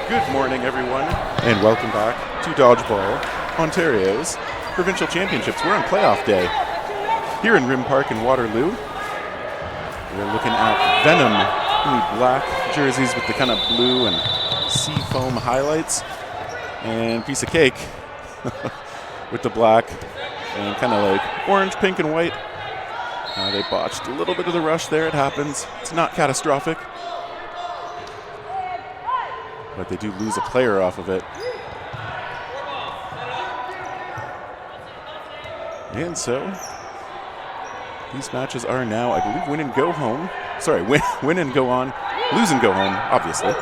Good morning, everyone, and welcome back to Dodgeball, Ontario's Provincial Championships. We're on playoff day here in Rim Park in Waterloo. We're looking at Venom in the black jerseys with the kind of blue and sea foam highlights, and Piece of Cake with the black and kind of like orange, pink, and white. They botched a little bit of the rush there. It happens. It's not catastrophic. But they do lose a player off of it. And so, these matches are now, I believe, win and go home. Sorry, win and go on, lose and go home, obviously. A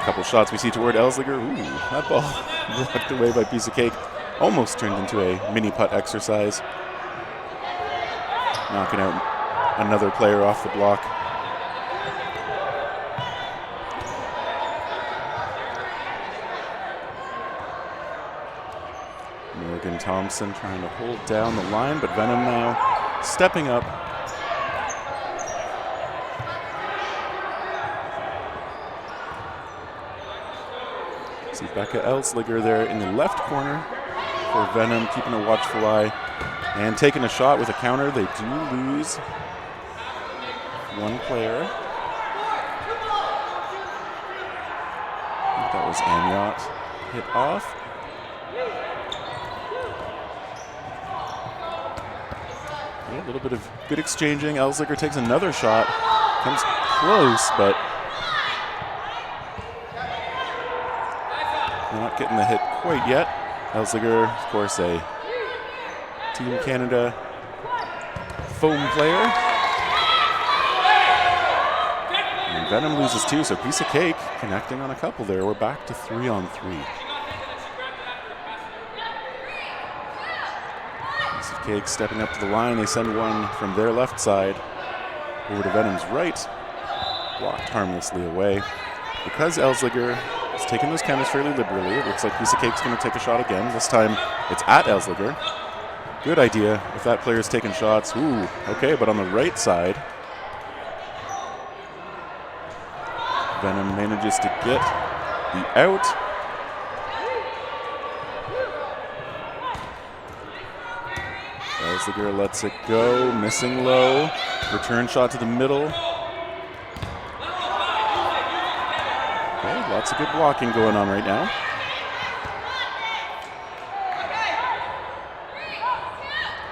couple shots we see toward Elsliger. Ooh, that ball blocked away by Piece of Cake. Almost turned into a mini putt exercise. Knocking out another player off the block. Thompson trying to hold down the line, but Venom now stepping up. See Becca Elsliger there in the left corner for Venom, keeping a watchful eye and taking a shot with a counter. They do lose one player. I think that was Amiot hit off. A little bit of good exchanging. Elsliger takes another shot. Comes close, but not getting the hit quite yet. Elsliger, of course, a Team Canada foam player. And Venom loses two, so Piece of Cake connecting on a couple there. We're back to 3-on-3. Cake stepping up to the line. They send one from their left side over to Venom's right. Blocked harmlessly away. Because Elsliger is taking those counters fairly liberally, it looks like Piece of Cake's going to take a shot again. This time it's at Elsliger. Good idea if that player's taking shots. Ooh, okay, but on the right side, Venom manages to get the out. Elsliger lets it go, missing low. Return shot to the middle. Okay, lots of good blocking going on right now.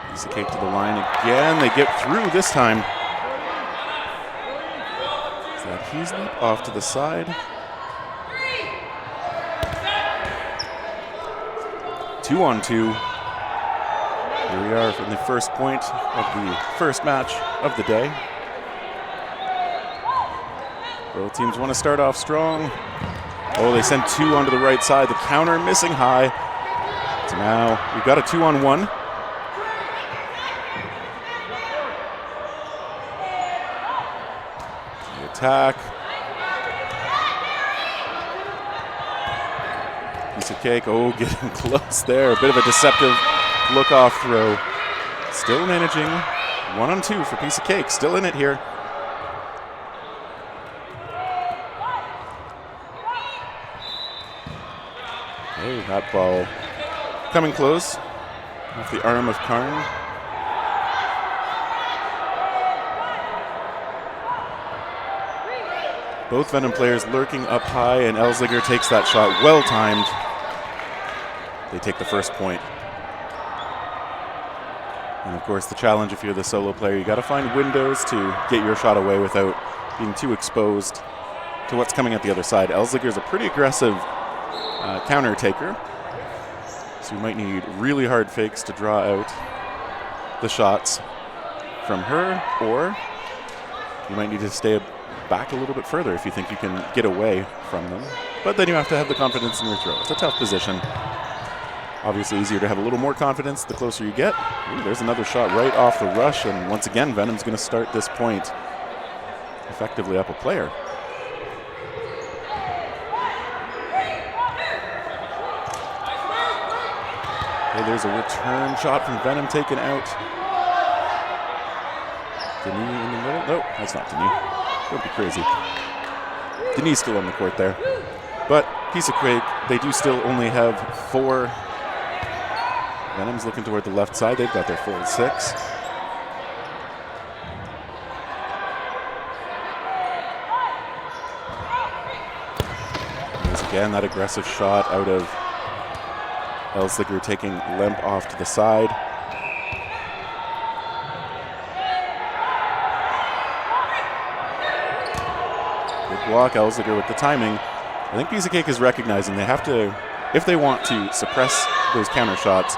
Piece of Cake to the line again. They get through this time. Is that Heasley off to the side? 2-on-2. Here we are from the first point of the first match of the day. Both teams want to start off strong. Oh, they send two onto the right side. The counter missing high. So now we've got a 2-on-1. The attack. Piece of Cake, oh, getting close there. A bit of a deceptive look-off throw. Still managing 1-on-2 for Piece of Cake. Still in it here. Hey, that ball coming close off the arm of Karn. Both Venom players lurking up high, and Elsliger takes that shot well timed. They take the first point. And of course, the challenge if you're the solo player, you got to find windows to get your shot away without being too exposed to what's coming at the other side. Elsliger's a pretty aggressive counter taker, so you might need really hard fakes to draw out the shots from her, or you might need to stay back a little bit further if you think you can get away from them. But then you have to have the confidence in your throw. It's a tough position. Obviously easier to have a little more confidence the closer you get. Ooh, there's another shot right off the rush, and once again, Venom's going to start this point effectively up a player. Okay, there's a return shot from Venom taken out. Denis in the middle. No, that's not Denis. Don't be crazy. Denis still on the court there. But Piece of Cake, they do still only have 4. Venom's looking toward the left side. They've got their full 6. There's again that aggressive shot out of Elsliger, taking Lemp off to the side. Good block, Elsliger with the timing. I think Piece of Cake is recognizing they have to, if they want to suppress those counter shots,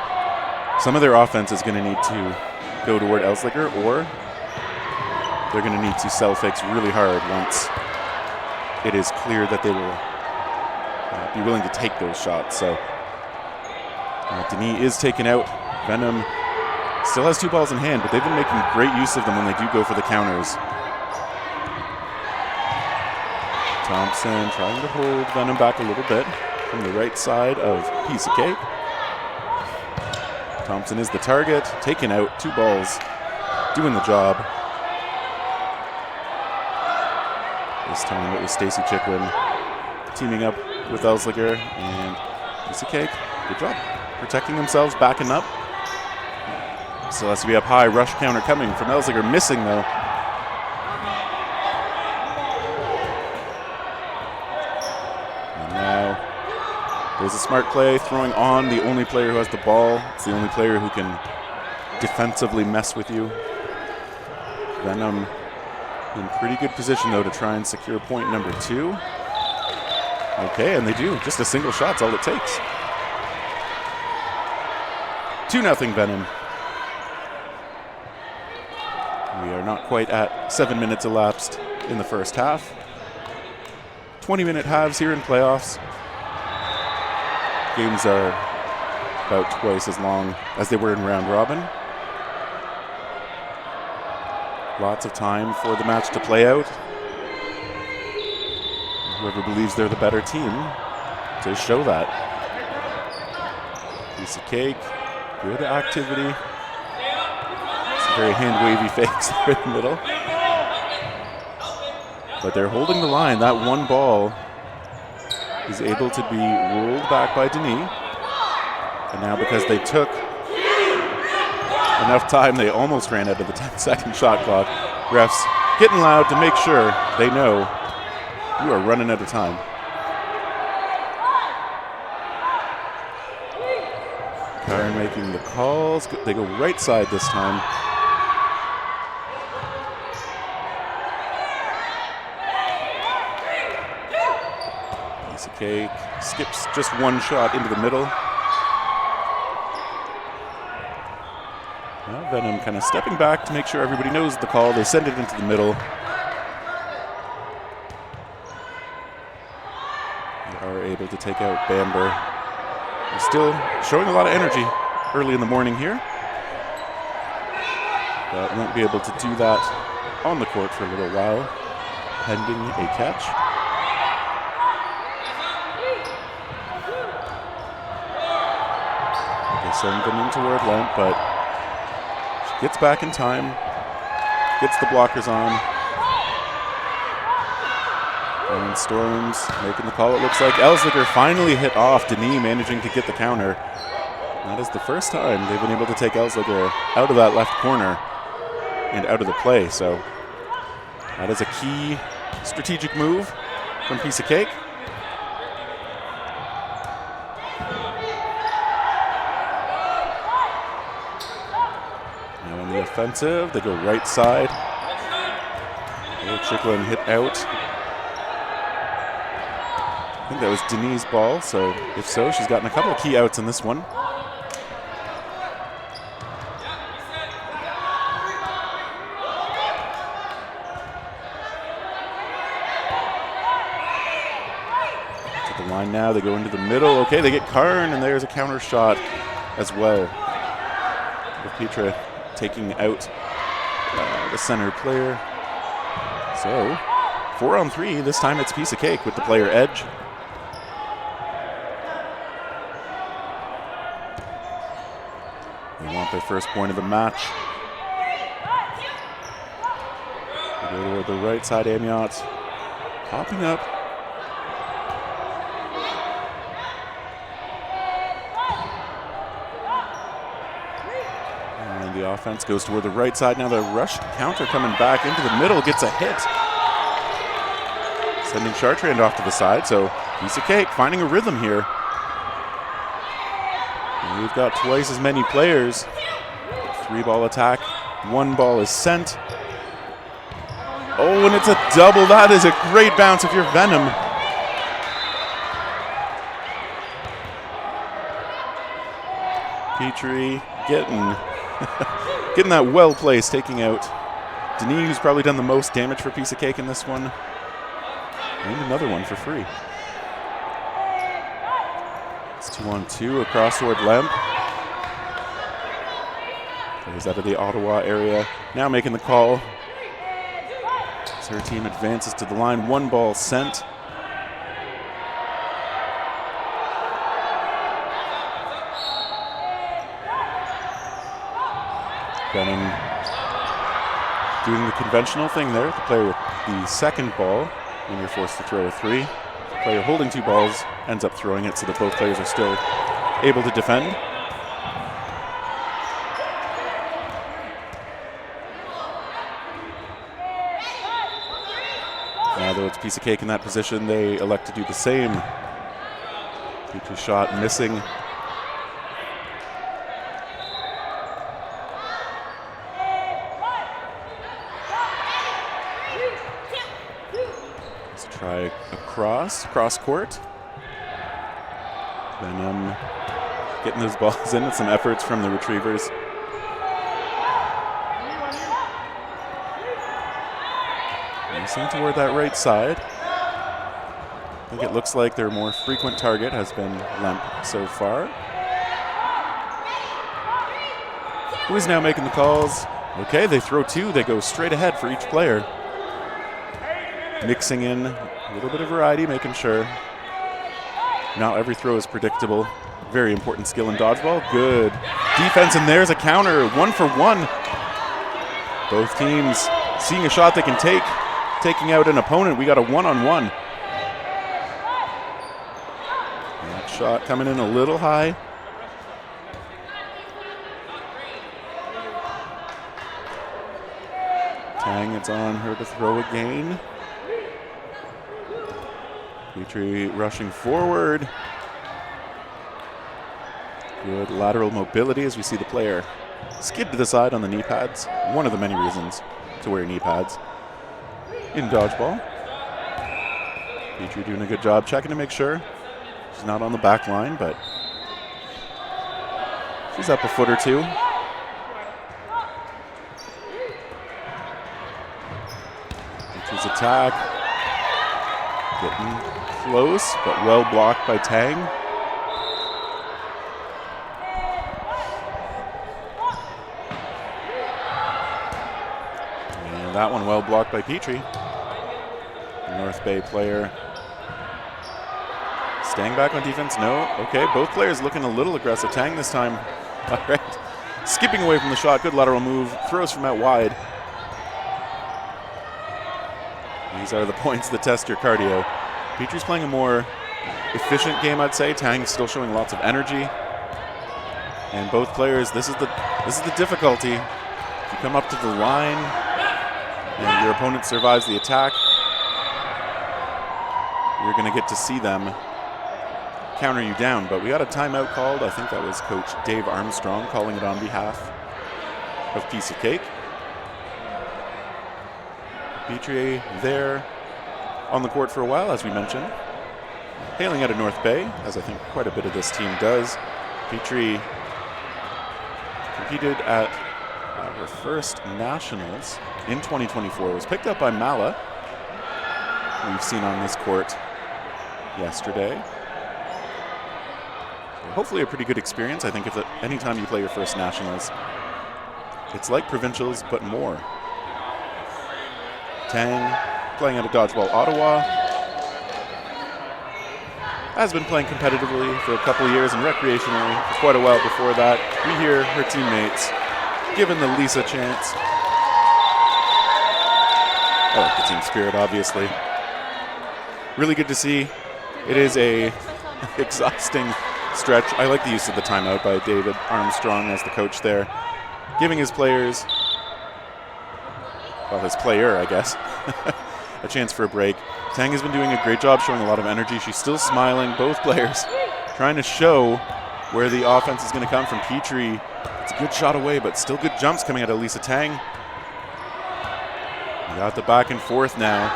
some of their offense is going to need to go toward Elsliger, or they're going to need to sell fakes really hard once it is clear that they will be willing to take those shots. So Denis is taken out. Venom still has 2 balls in hand, but they've been making great use of them when they do go for the counters. Thompson trying to hold Venom back a little bit from the right side of Piece of Cake. Thompson is the target, taken out, 2 balls, doing the job. This time it was Stacy Chicklin teaming up with Elsliger, and Piece of Cake, good job protecting themselves, backing up. Still has to be up high, rush counter coming from Elsliger, missing though. There's a smart play, throwing on the only player who has the ball. It's the only player who can defensively mess with you. Venom in pretty good position, though, to try and secure point number 2. Okay, and they do. Just a single shot's all it takes. 2-0 Venom. We are not quite at 7 minutes elapsed in the first half. 20-minute halves here in playoffs. Games are about twice as long as they were in round robin. Lots of time for the match to play out. Whoever believes they're the better team to show that. Piece of Cake, good activity. Some very hand-wavy fakes there in the middle. But they're holding the line. That 1 ball is able to be rolled back by Denis. And now because they took enough time, they almost ran out of the 10-second shot clock. Refs getting loud to make sure they know you are running out of time. Karen making the calls. They go right side this time. Piece of Cake skips just 1 shot into the middle. Now Venom kind of stepping back to make sure everybody knows the call. They send it into the middle. They are able to take out Bamber. They're still showing a lot of energy early in the morning here. But won't be able to do that on the court for a little while, pending a catch. They send them in toward Lemp, but she gets back in time, gets the blockers on. And Storms making the call, it looks like. Elsliger finally hit off. Denis managing to get the counter. That is the first time they've been able to take Elsliger out of that left corner and out of the play. So that is a key strategic move from Piece of Cake. Now on the offensive, they go right side. Chicklin hit out. I think that was Denis' ball, so if so, she's gotten a couple of key outs in this one. To the line now, they go into the middle. Okay, they get Karn, and there's a counter shot as well. With Petra taking out the center player. So, 4-on-3, this time it's Piece of Cake with the player edge. They want their first point of the match. They go toward the right side, Amiot popping up. Offense goes toward the right side. Now the rush counter coming back into the middle, gets a hit. Sending Chartrand off to the side, so Piece of Cake finding a rhythm here. And we've got twice as many players. 3-ball attack, 1 ball is sent. Oh, and it's a double. That is a great bounce if you're Venom. Petrie getting that well placed, taking out Denis, who's probably done the most damage for Piece of Cake in this one. And another one for free. It's 2-on-2 across toward Lemp. Plays out of the Ottawa area. Now making the call. As her team advances to the line, 1 ball sent. Venom doing the conventional thing there. The player with the second ball, when you're forced to throw a 3. The player holding 2 balls ends up throwing it so that both players are still able to defend. Now, though it's Piece of Cake in that position, they elect to do the same. Petrie shot missing. Let's try cross court. Venom getting those balls in with some efforts from the retrievers. Racing toward that right side. I think it looks like their more frequent target has been Lemp so far. Who is now making the calls? Okay, they throw 2. They go straight ahead for each player. Mixing in a little bit of variety, making sure not every throw is predictable. Very important skill in dodgeball. Good defense, and there's a counter. 1 for 1. Both teams seeing a shot they can take. Taking out an opponent, we got a 1-on-1. That shot coming in a little high. Tang, it's on her to throw again. Petrie rushing forward. Good lateral mobility as we see the player skid to the side on the knee pads. One of the many reasons to wear knee pads in dodgeball. Petrie doing a good job checking to make sure she's not on the back line, but she's up a foot or 2. Petrie's attack getting close, but well blocked by Tang. And that one well blocked by Petrie. The North Bay player staying back on defense. No. Okay, both players looking a little aggressive. Tang this time. All right. Skipping away from the shot. Good lateral move. Throws from out wide. These are the points that test your cardio. Petrie's playing a more efficient game, I'd say. Tang's still showing lots of energy. And both players, this is the difficulty. If you come up to the line and your opponent survives the attack, you're going to get to see them counter you down. But we got a timeout called. I think that was Coach Dave Armstrong calling it on behalf of Piece of Cake. Petrie there on the court for a while, as we mentioned. Hailing out of North Bay, as I think quite a bit of this team does. Petrie competed at her first nationals in 2024. Was picked up by Mala, who we've seen on this court yesterday. So hopefully a pretty good experience. I think if anytime you play your first nationals, it's like provincials, but more. Tang playing out of Dodgeball Ottawa. Has been playing competitively for a couple of years and recreationally for quite a while before that. We hear her teammates giving the Lisa chants. I like the team spirit, obviously. Really good to see. It is a exhausting stretch. I like the use of the timeout by David Armstrong as the coach there. giving his players, well, his player, I guess, a chance for a break. Tang has been doing a great job showing a lot of energy. She's still smiling, both players trying to show where the offense is going to come from. Petrie, it's a good shot away, but still good jumps coming out of Lisa Tang. We got the back and forth now.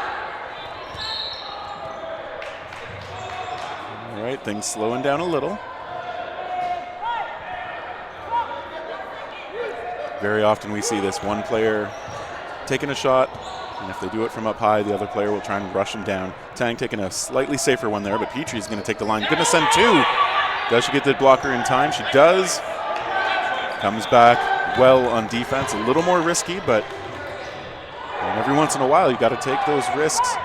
All right, things slowing down a little. Very often we see this, one player taking a shot, and if they do it from up high, the other player will try and rush him down. Tang taking a slightly safer one there, but Petrie's going to take the line. Going to send two. Does she get the blocker in time? She does. Comes back well on defense. A little more risky, but every once in a while you got to take those risks.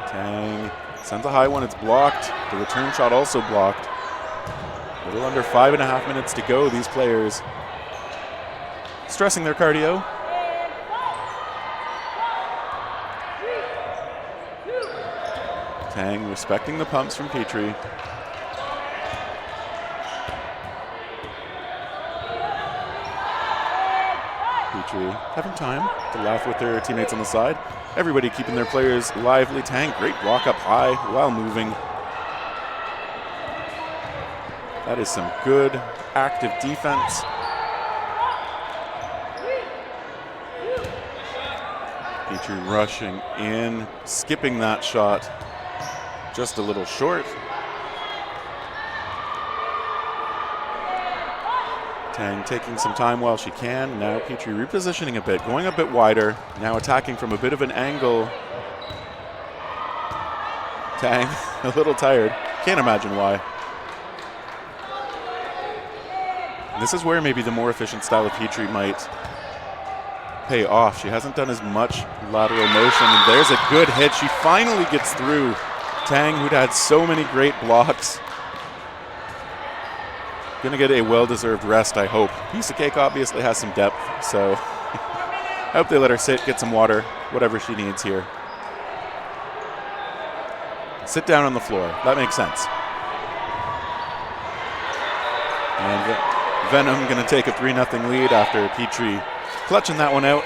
Tang sends a high one. It's blocked. The return shot also blocked. A little under 5.5 minutes to go. These players stressing their cardio. Tang respecting the pumps from Petrie. Petrie having time to laugh with their teammates on the side. Everybody keeping their players lively. Tang, great block up high while moving. That is some good active defense. Petrie rushing in, skipping that shot just a little short. Tang taking some time while she can. Now Petrie repositioning a bit, going a bit wider. Now attacking from a bit of an angle. Tang a little tired. Can't imagine why. This is where maybe the more efficient style of Petrie might pay off. She hasn't done as much lateral motion, and there's a good hit. She finally gets through. Tang, who'd had so many great blocks, gonna get a well-deserved rest, I hope. Piece of Cake obviously has some depth, so I hope they let her sit, get some water, whatever she needs here. Sit down on the floor. That makes sense. And Venom going to take a 3-0 lead after Petrie clutching that one out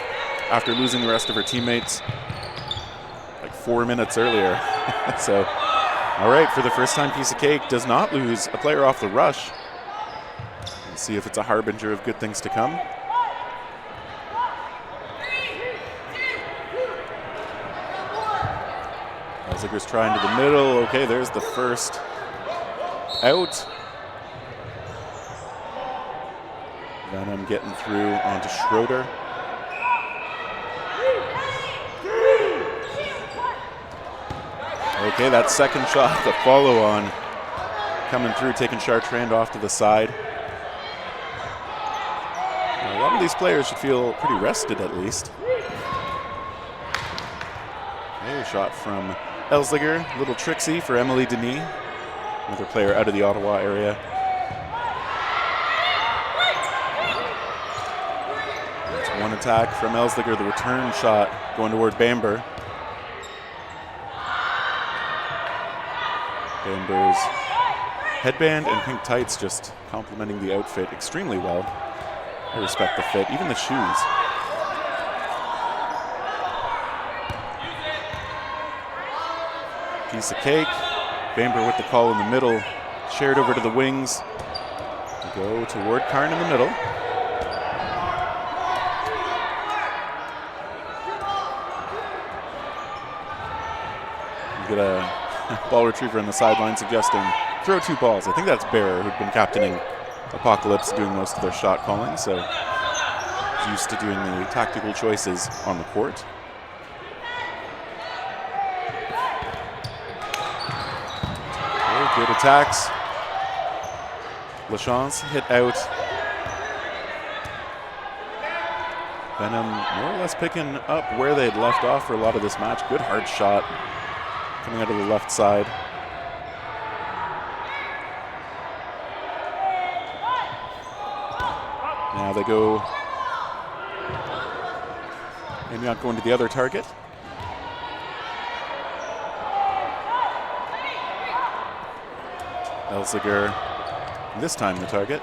after losing the rest of her teammates like 4 minutes earlier. So, all right, for the first time, Piece of Cake does not lose a player off the rush. Let's see if it's a harbinger of good things to come. Elziger's trying to the middle. Okay, there's the first out. Venom getting through onto Schroeder. Okay, that second shot, the follow-on, coming through, taking Chartrand off to the side. A lot of these players should feel pretty rested at least. Okay, shot from Elziger, a little tricksy for Emily Denis, another player out of the Ottawa area. That's one attack from Elziger, the return shot going toward Bamber. Bamber's headband and pink tights just complementing the outfit extremely well. I respect the fit, even the shoes. Piece of Cake. Bamber with the call in the middle. Shared over to the wings. Go toward Karn in the middle. You get a ball retriever on the sideline suggesting throw 2 balls. I think that's Bearer, who'd been captaining Apocalypse, doing most of their shot calling, so he's used to doing the tactical choices on the court. Okay, good attacks. LaChance hit out. Venom more or less picking up where they'd left off for a lot of this match. Good hard shot coming out of the left side. Now they go, maybe not going to the other target. Elziger This time the target.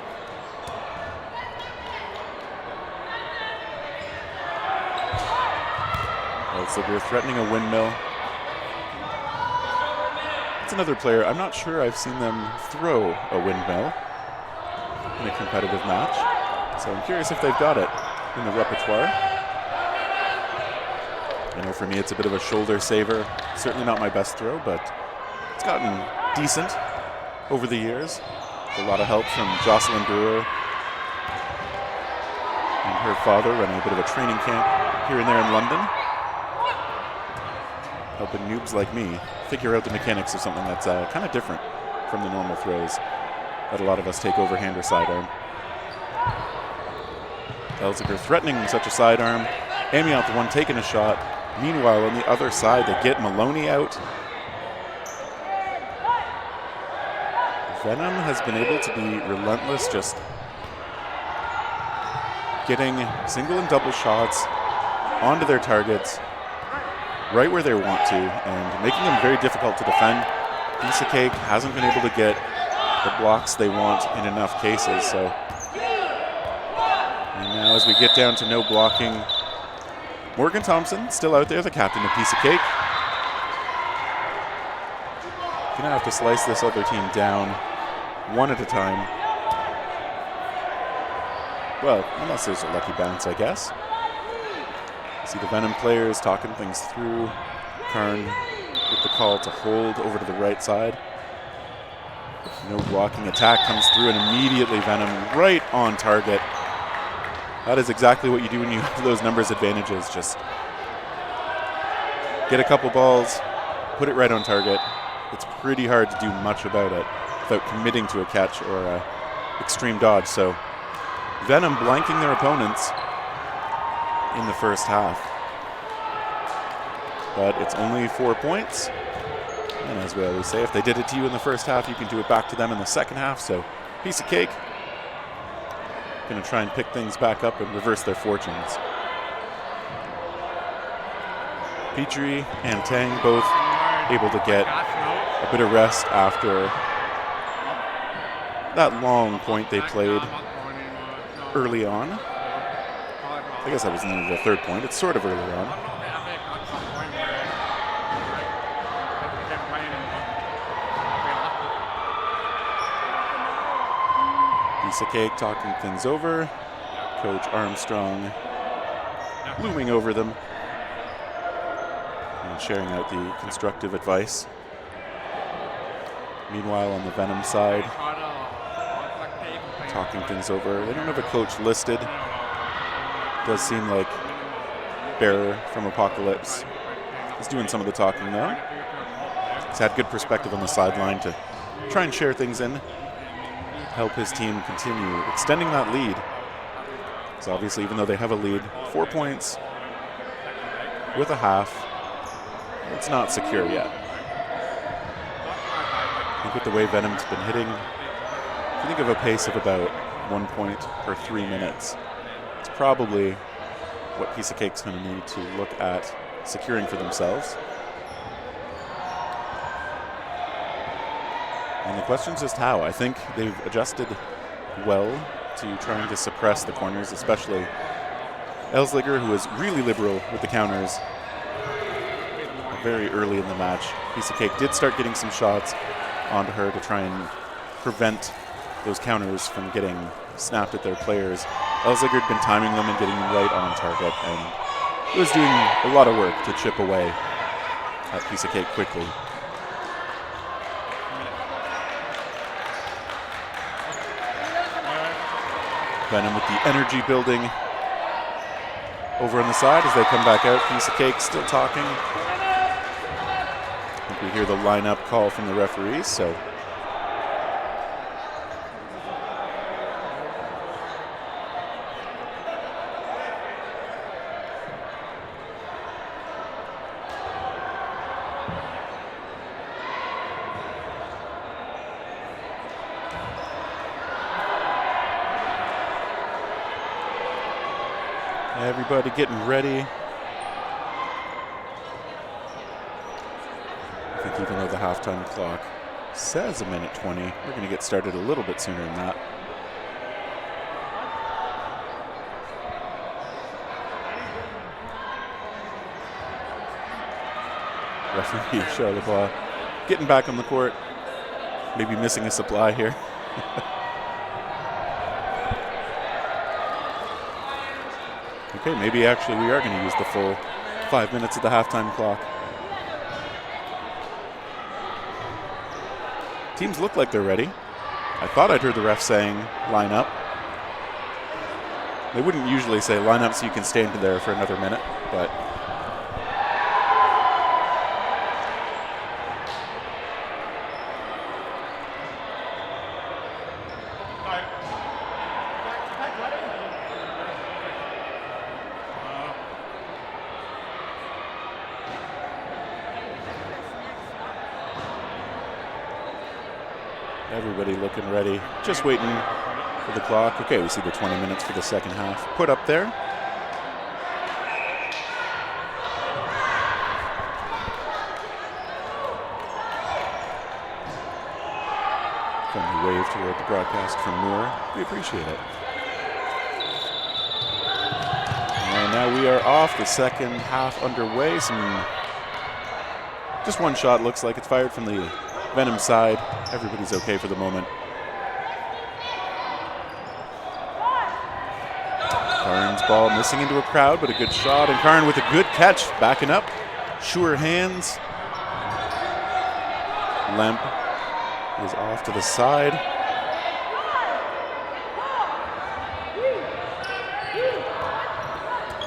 Elziger threatening a windmill. It's another player. I'm not sure I've seen them throw a windmill in a competitive match. So I'm curious if they've got it in the repertoire. I know for me it's a bit of a shoulder saver. Certainly not my best throw, but it's gotten decent over the years. A lot of help from Jocelyn Brewer and her father running a bit of a training camp here and there in London. Helping noobs like me figure out the mechanics of something that's kind of different from the normal throws that a lot of us take overhand or sidearm. Elziger threatening such a sidearm, aiming out the one, taking a shot. Meanwhile, on the other side, they get Maloney out. Venom has been able to be relentless, just getting single and double shots onto their targets right where they want to and making them very difficult to defend. Piece of Cake hasn't been able to get the blocks they want in enough cases. So, and now as we get down to no blocking, Morgan Thompson still out there, the captain of Piece of Cake. Gonna have to slice this other team down one at a time. Well, unless there's a lucky bounce, I guess. See the Venom players talking things through. Karn with the call to hold over to the right side. No blocking attack comes through, and immediately Venom right on target. That is exactly what you do when you have those numbers advantages. Just get a couple balls, put it right on target. It's pretty hard to do much about it without committing to a catch or a extreme dodge. So Venom blanking their opponents in the first half. But it's only 4 points. And as we always say, if they did it to you in the first half, you can do it back to them in the second half. So Piece of Cake going to try and pick things back up and reverse their fortunes. Petrie and Tang both able to get a bit of rest after that long point they played early on. I guess that was near the third point. It's sort of early on. Piece of Cake talking things over. Coach Armstrong looming over them and sharing out the constructive advice. Meanwhile, on the Venom side, talking things over. They don't have a coach listed. Does seem like Bearer from Apocalypse is doing some of the talking though. He's had good perspective on the sideline to try and share things in, help his team continue extending that lead. So obviously, even though they have a lead, 4 points with a half, it's not secure yet. I think with the way Venom's been hitting, if you think of a pace of about 1 point per 3 minutes, it's probably what Piece of Cake's going to need to look at securing for themselves. And the question is just how. I think they've adjusted well to trying to suppress the corners, especially Elziger, who was really liberal with the counters very early in the match. Piece of Cake did start getting some shots onto her to try and prevent those counters from getting snapped at their players. Elziger had been timing them and getting them right on target, and it was doing a lot of work to chip away at Piece of Cake quickly. Venom with the energy building over on the side as they come back out. Piece of Cake still talking. I think we hear the lineup call from the referees, so everybody getting ready. I think even though the halftime clock says a minute 20. We're going to get started a little bit sooner than that. Referee Charlotte getting back on the court. Maybe missing a supply here. Okay, maybe actually we are going to use the full 5 minutes of the halftime clock. Teams look like they're ready. I thought I'd heard the ref saying line up. They wouldn't usually say line up so you can stand there for another minute, but everybody looking ready, just waiting for the clock. Okay, we see the 20 minutes for the second half put up there. Friendly wave toward the broadcast from Moore. We appreciate it. And now we are off, the second half underway. Just one shot looks like it's fired from the Venom side. Everybody's okay for the moment. Karn's ball missing into a crowd, but a good shot. And Karn with a good catch, backing up. Sure hands. Lemp is off to the side.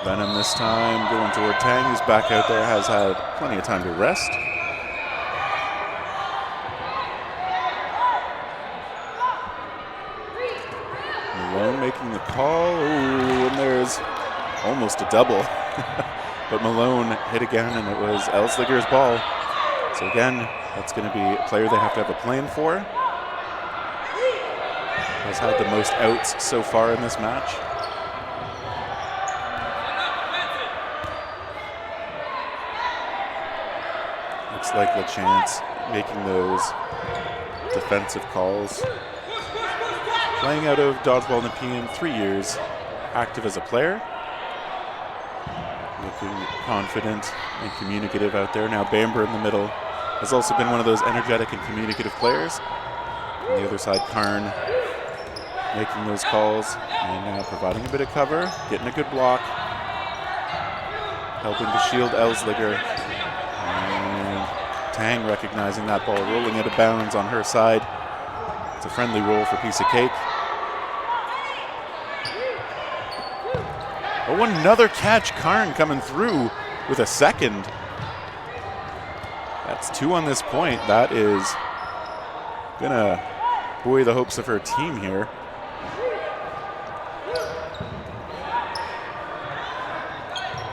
Venom this time going toward Tang, who's back out there, has had plenty of time to rest. Making the call. Ooh, and there's almost a double. But Malone hit again, and it was Elsliger's ball. So again, that's going to be a player they have to have a plan for. Has had the most outs so far in this match. Looks like LeChance making those defensive calls. Playing out of Dodgeball Nepean, 3 years, active as a player. Looking confident and communicative out there. Now Bamber in the middle has also been one of those energetic and communicative players. On the other side, Karn making those calls and now providing a bit of cover, getting a good block, helping to shield Elsliger. And Tang recognizing that ball, rolling out of bounds on her side. It's a friendly roll for piece of cake. Oh, another catch. Karn coming through with a second. That's 2 on this point. That is gonna buoy the hopes of her team here.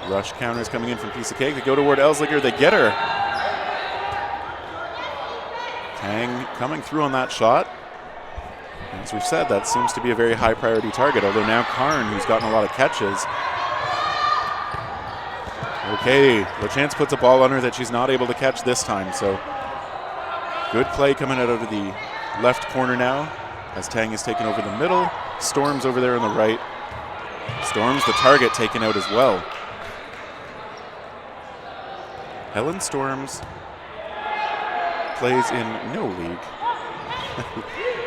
Rush counters coming in from piece of cake. They go toward Elsliger. They get her. Tang coming through on that shot. As we've said, that seems to be a very high priority target, although now Karn, who's gotten a lot of catches. Okay, LeChance puts a ball on her that she's not able to catch this time, so good play coming out of the left corner now as Tang is taken over the middle. Storms over there on the right. Storms the target taken out as well. Helen Storms plays in no league.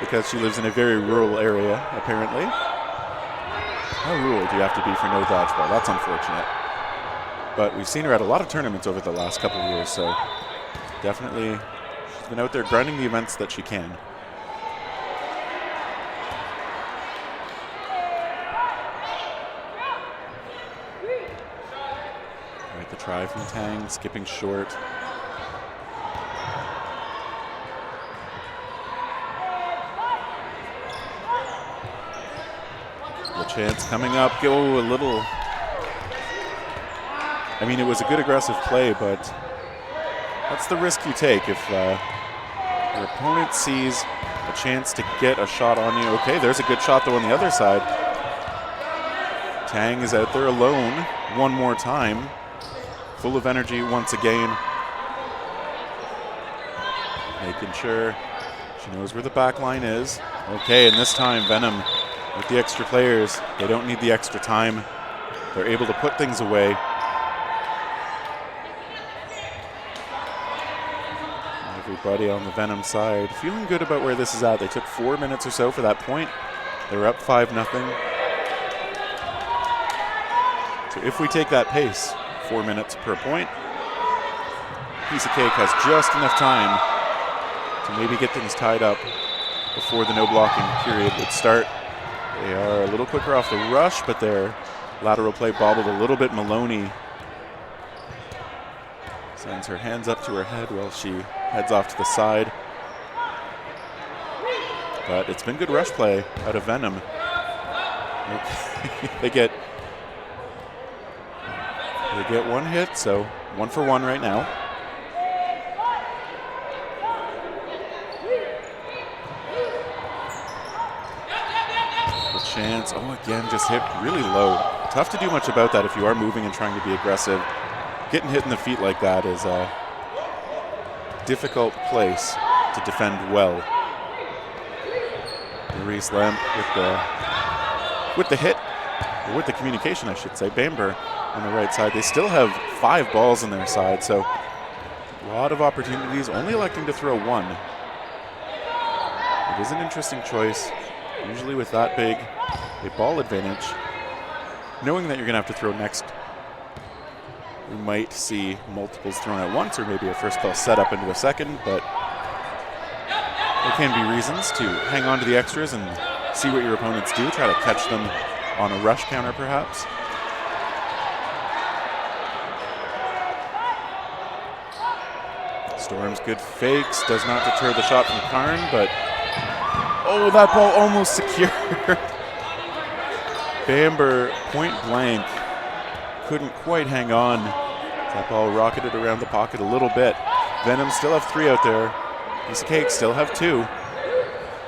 Because she lives in a very rural area, apparently. How rural do you have to be for no dodgeball? That's unfortunate. But we've seen her at a lot of tournaments over the last couple of years, so definitely she's been out there grinding the events that she can. All right, the try from Tang, skipping short. LeChance coming up, go a little. I mean, it was a good aggressive play, but that's the risk you take if your opponent sees a chance to get a shot on you. Okay, there's a good shot though on the other side. Tang is out there alone one more time, full of energy once again. making sure she knows where the back line is. Okay, and this time Venom with the extra players, they don't need the extra time. They're able to put things away. Everybody on the Venom side feeling good about where this is at. They took 4 minutes or so for that point. They were up 5-0. So if we take that pace, 4 minutes per point, Piece of Cake has just enough time to maybe get things tied up before the no blocking period would start. They are a little quicker off the rush, but their lateral play bobbled a little bit. Maloney sends her hands up to her head while she heads off to the side. But it's been good rush play out of Venom. Okay. They get one hit, so 1 for 1 right now. The chance, oh, again, just hit really low. Tough to do much about that if you are moving and trying to be aggressive. Getting hit in the feet like that is a difficult place to defend well. Maurice Lamp with the hit, or with the communication, I should say. Bamber on the right side. They still have 5 balls on their side, so a lot of opportunities, only electing to throw 1. It is an interesting choice. Usually with that big a ball advantage, knowing that you're going to have to throw next, we might see multiples thrown at once, or maybe a first call set up into a second, but there can be reasons to hang on to the extras and see what your opponents do, try to catch them on a rush counter perhaps. Storm's good fakes, does not deter the shot from Karn, but oh, that ball almost secured. Bamber, point blank, couldn't quite hang on. That ball rocketed around the pocket a little bit. Venom still have 3 out there. Piece of Cake still have 2.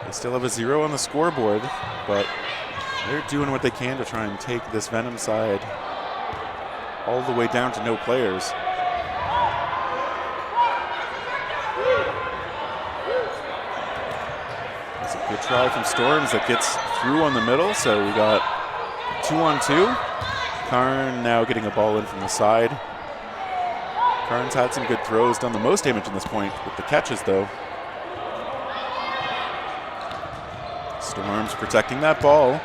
They still have a 0 on the scoreboard, but they're doing what they can to try and take this Venom side all the way down to no players. That's a good try from Storms that gets through on the middle, so we got 2-on-2. Karn now getting a ball in from the side. Karn's had some good throws, done the most damage in this point with the catches though. Storms protecting that ball.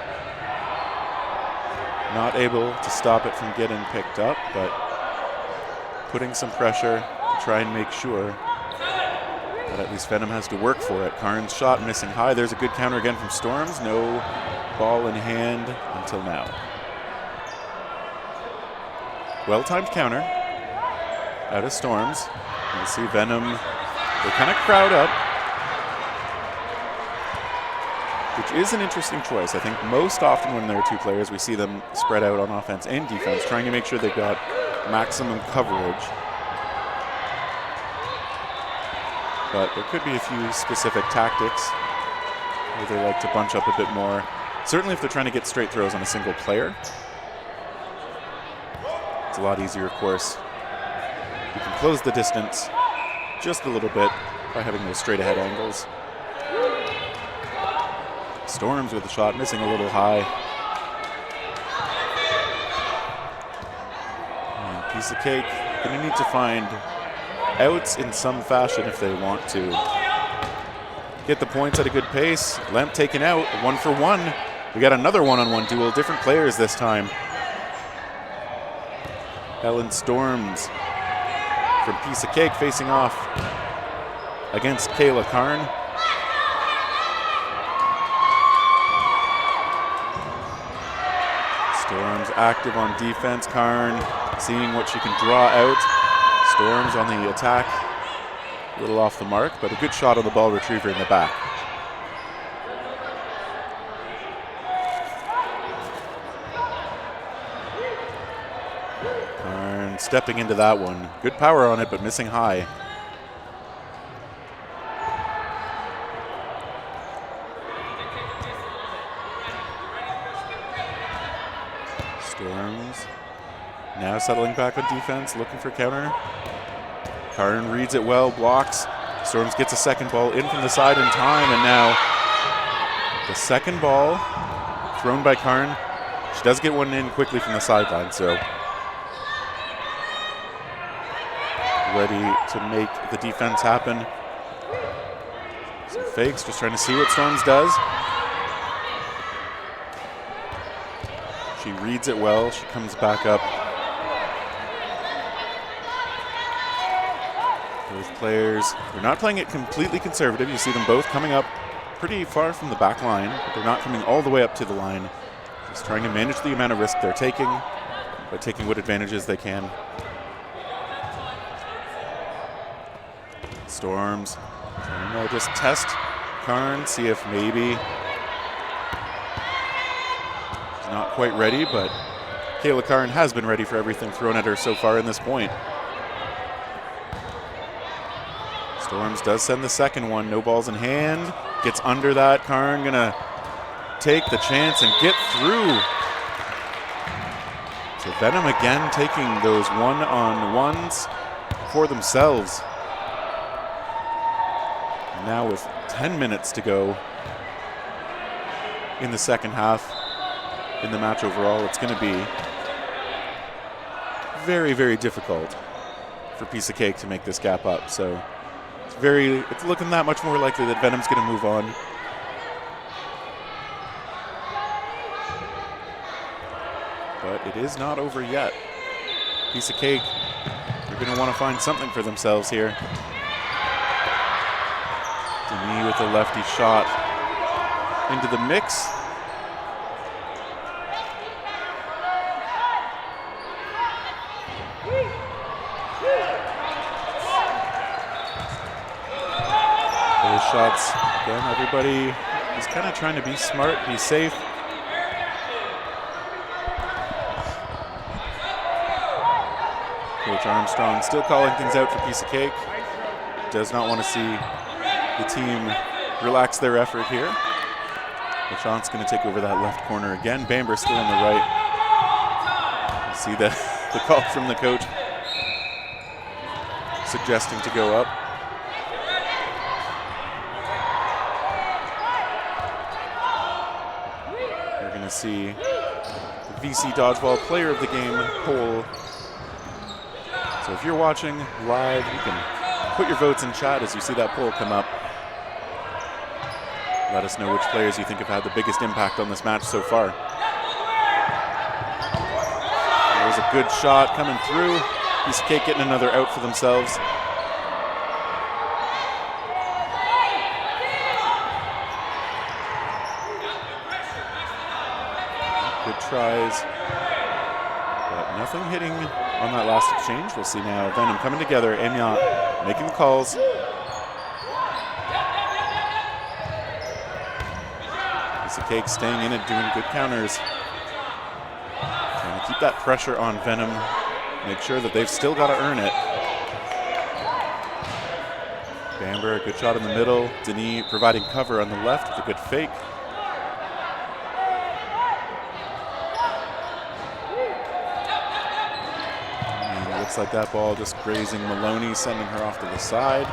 Not able to stop it from getting picked up, but putting some pressure to try and make sure that at least Venom has to work for it. Karn's shot missing high. There's a good counter again from Storms. No ball in hand until now. Well-timed counter out of Storms. You see Venom, they kind of crowd up, which is an interesting choice. I think most often when there are 2 players, we see them spread out on offense and defense, trying to make sure they've got maximum coverage. But there could be a few specific tactics where they like to bunch up a bit more. Certainly if they're trying to get straight throws on a single player. It's a lot easier, of course. You can close the distance just a little bit by having those straight ahead angles. Storms with the shot missing a little high. And Piece of Cake gonna need to find outs in some fashion if they want to get the points at a good pace. Lamp taken out, 1 for 1. We got another one-on-one duel, different players this time. Ellen Storms from Piece of Cake facing off against Kayla Karn. Storms active on defense. Karn seeing what she can draw out. Storms on the attack. A little off the mark, but a good shot on the ball retriever in the back. Karn stepping into that one. Good power on it, but missing high. Storms now settling back on defense, looking for counter. Karn reads it well, blocks. Storms gets a second ball in from the side in time, and now the second ball thrown by Karn. She does get one in quickly from the sideline, so ready to make the defense happen. Some fakes, just trying to see what Storms does. She reads it well. She comes back up. Both players, they're not playing it completely conservative. You see them both coming up pretty far from the back line, but they're not coming all the way up to the line. Just trying to manage the amount of risk they're taking, but taking what advantages they can. Storms trying to just test Karn, see if maybe she's not quite ready, but Kayla Karn has been ready for everything thrown at her so far in this point. Storms does send the second one, no balls in hand, gets under that. Karn gonna take the chance and get through. So Venom again taking those one-on-ones for themselves. And now with 10 minutes to go in the second half in the match overall, it's gonna be very, very difficult for Piece of Cake to make this gap up. So it's looking that much more likely that Venom's going to move on. But it is not over yet. Piece of Cake, they're going to want to find something for themselves here. Denis with a lefty shot into the mix. Shots again. Everybody is kind of trying to be smart, be safe. Coach Armstrong still calling things out for Piece of Cake. Does not want to see the team relax their effort here. LaChante's going to take over that left corner again. Bamber still on the right. You see the call from the coach suggesting to go up. See the VC Dodgeball Player of the Game poll. So if you're watching live, you can put your votes in chat as you see that poll come up. Let us know which players you think have had the biggest impact on this match so far. There's a good shot coming through. Piece of Cake getting another out for themselves. Tries, but nothing hitting on that last exchange. We'll see now. Venom coming together. Amiot making the calls. Piece of Cake staying in it, doing good counters. Trying to keep that pressure on Venom. Make sure that they've still got to earn it. Bamber, a good shot in the middle. Denis providing cover on the left with a good fake. Looks like that ball just grazing Maloney, sending her off to the side.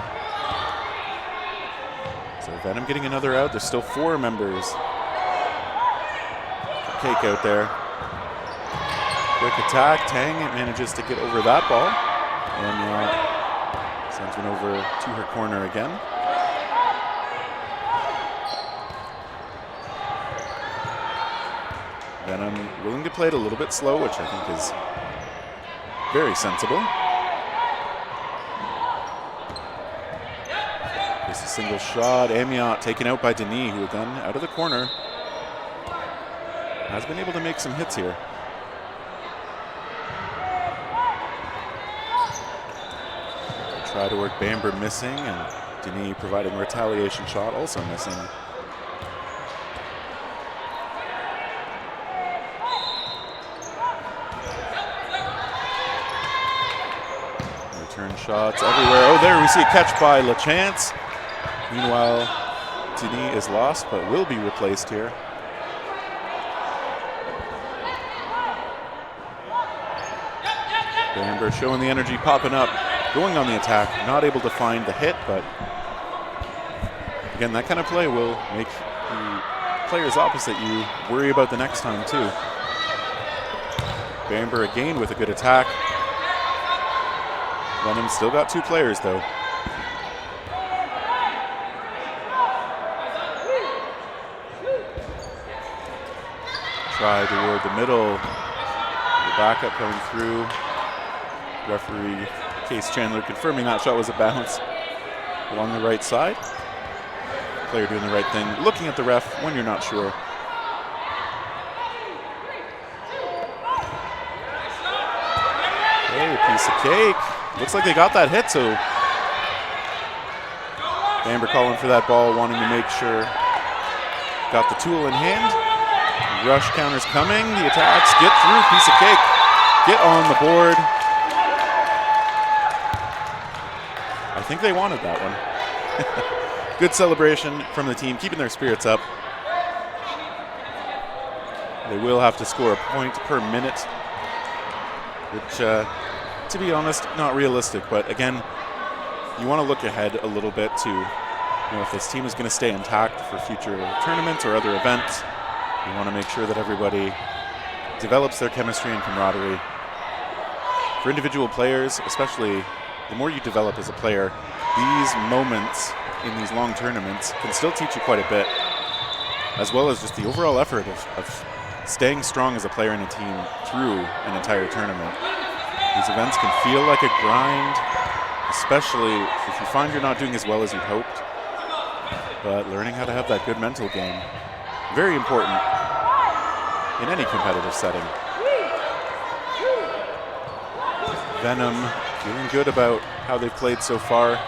So Venom getting another out. There's still 4 members. Cake out there. Quick attack. Tang manages to get over that ball. And sends one over to her corner again. Venom willing to play it a little bit slow, which I think is very sensible. Just a single shot. Amiot taken out by Denis, who again out of the corner has been able to make some hits here. Try to work Bamber missing, and Denis providing a retaliation shot, also missing. Return shots everywhere. Oh, there we see a catch by LaChance. Meanwhile, Denis is lost, but will be replaced here. Bamber showing the energy, popping up, going on the attack, not able to find the hit, but Again, that kind of play will make the players opposite you worry about the next time too. Bamber again with a good attack. Venom still got 2 players though. Try toward the middle. The backup coming through. Referee Case Chandler confirming that shot was a bounce along the right side. Player doing the right thing, looking at the ref when you're not sure. Hey, a piece of cake. Looks like they got that hit, so Bamber calling for that ball, wanting to make sure. Got the tool in hand. Rush counters coming. The attacks get through. Piece of cake. Get on the board. I think they wanted that one. Good celebration from the team, keeping their spirits up. They will have to score a point per minute, which, to be honest, not realistic. But again, you want to look ahead a little bit to, if this team is going to stay intact for future tournaments or other events. You want to make sure that everybody develops their chemistry and camaraderie. For individual players, especially, the more you develop as a player, these moments in these long tournaments can still teach you quite a bit, as well as just the overall effort of staying strong as a player in a team through an entire tournament. These events can feel like a grind, especially if you find you're not doing as well as you'd hoped. But learning how to have that good mental game, very important in any competitive setting. Venom feeling good about how they've played so far.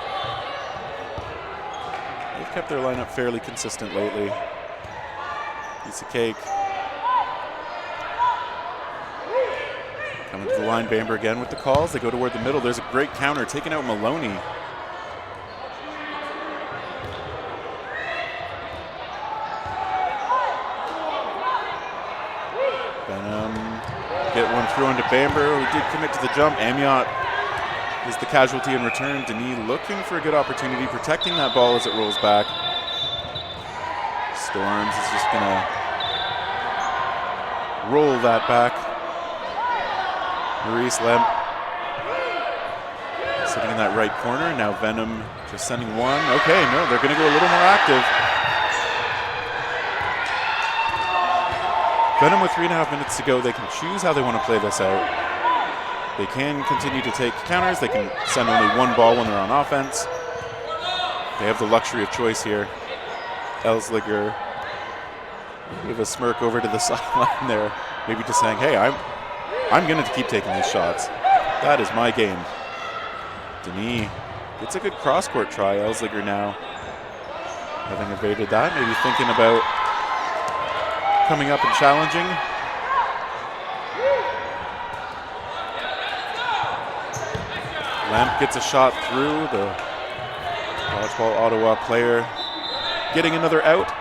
They've kept their lineup fairly consistent lately. Piece of cake. Coming to the line, Bamber again with the calls. They go toward the middle. There's a great counter, taking out Maloney. Venom get one through into Bamber, who did commit to the jump. Amiot is the casualty in return. Denis looking for a good opportunity, protecting that ball as it rolls back. Storms is just gonna roll that back. Maurice Lemp sitting in that right corner. Now Venom just sending one. Okay, no, they're gonna go a little more active. Venom with 3.5 minutes to go. They can choose how they want to play this out. They can continue to take counters. They can send only one ball when they're on offense. They have the luxury of choice here. Elsliger with a smirk over to the sideline there, maybe just saying, hey, I'm going to keep taking these shots. That is my game. Denis gets a good cross-court try. Elsliger now, having evaded that, maybe thinking about coming up and challenging. Lamp gets a shot through. The Dodgeball Ottawa player getting another out.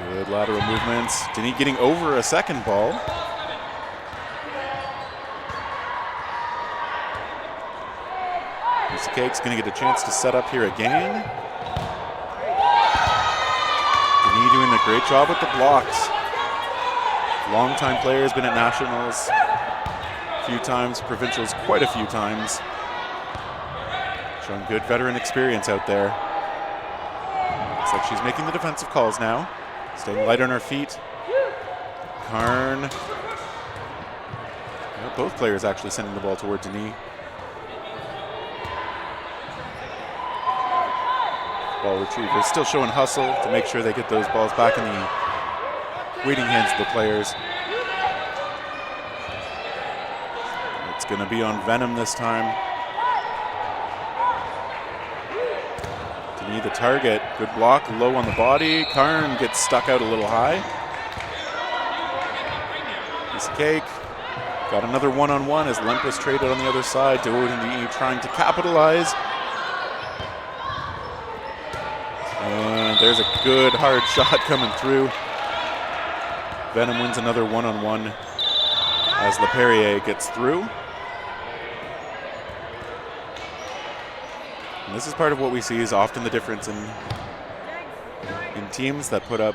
Good lateral movements. Denis getting over a second ball. Piece of cake's going to get a chance to set up here again. Denis doing a great job with the blocks. Long-time player, has been at nationals a few times, provincials quite a few times. Showing good veteran experience out there. Looks like she's making the defensive calls now. Staying light on her feet. Karn. Yeah, both players actually sending the ball toward Denis. Ball retrievers still showing hustle to make sure they get those balls back in the waiting hands of the players. It's going to be on Venom this time. Denis the target. Good block, low on the body. Karn gets stuck out a little high. Piece of cake. Got another one-on-one as Lemp was traded on the other side. Denis trying to capitalize. And there's a good hard shot coming through. Venom wins another one-on-one as LePerrier gets through. And this is part of what we see is often the difference in teams that put up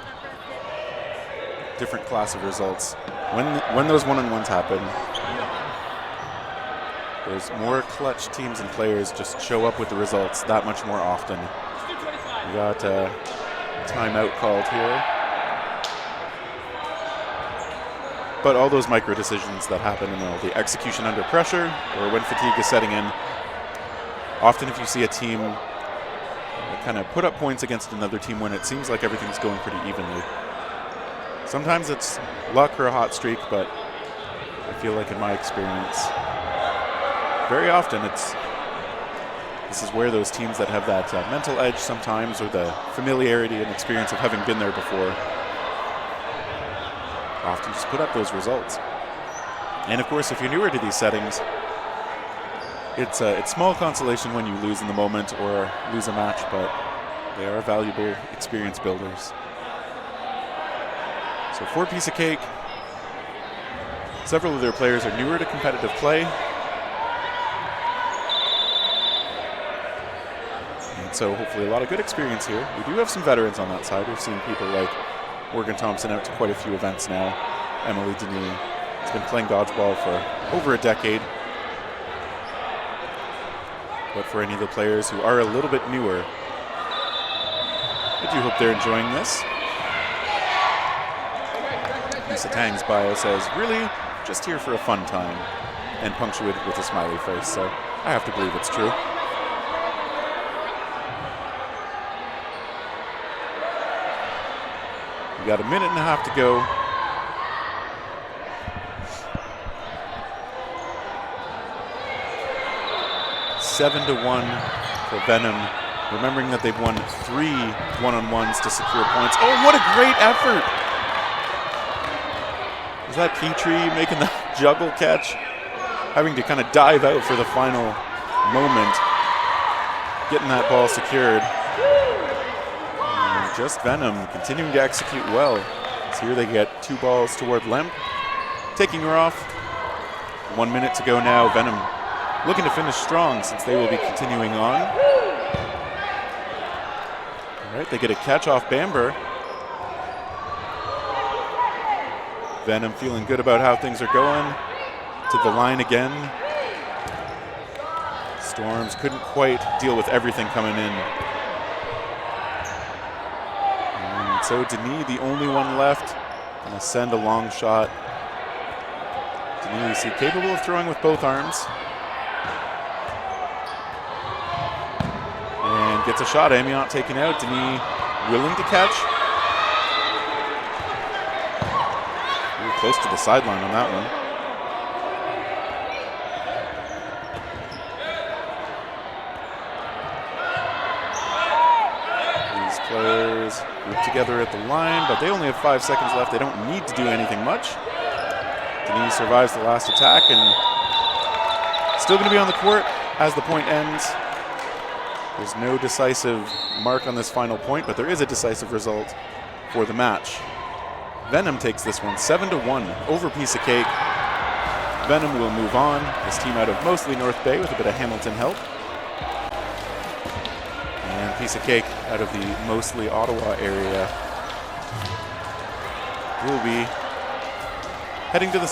different class of results. When those one-on-ones happen, there's more clutch teams and players just show up with the results that much more often. We got a timeout called here. But all those micro decisions that happen in the execution under pressure or when fatigue is setting in, often if you see a team kind of put up points against another team when it seems like everything's going pretty evenly. Sometimes it's luck or a hot streak, but I feel like in my experience, very often this is where those teams that have that mental edge sometimes, or the familiarity and experience of having been there before, often just put up those results. And of course, if you're newer to these settings, it's small consolation when you lose in the moment or lose a match, but they are valuable experience builders. So for Piece of Cake, several of their players are newer to competitive play. And so hopefully a lot of good experience here. We do have some veterans on that side. We've seen people like Morgan Thompson out to quite a few events now. Emily Denis has been playing dodgeball for over a decade. But for any of the players who are a little bit newer, I do hope they're enjoying this. Lisa Tang's bio says, really, just here for a fun time, and punctuated with a smiley face, so I have to believe it's true. We got a minute and a half to go. Seven to 1 for Venom, remembering that they've won 3 one-on-ones to secure points. Oh, what a great effort! Is that Petrie making the juggle catch? Having to kind of dive out for the final moment, getting that ball secured. And just Venom continuing to execute well. So here they get 2 balls toward Lemp, taking her off. 1 minute to go now. Venom looking to finish strong since they will be continuing on. All right, they get a catch off Bamber. Venom feeling good about how things are going. To the line again. Storms couldn't quite deal with everything coming in. And so Denis, the only one left, gonna send a long shot. Denis, you see, capable of throwing with both arms. And gets a shot. Amiot taken out. Denis willing to catch. Ooh, close to the sideline on that one. These players group together at the line, but they only have 5 seconds left. They don't need to do anything much. Denis survives the last attack and still going to be on the court as the point ends. There's no decisive mark on this final point, but there is a decisive result for the match. Venom takes this one 7 to 1 over Piece of Cake. Venom will move on. This team out of mostly North Bay with a bit of Hamilton help. And Piece of Cake out of the mostly Ottawa area will be heading to the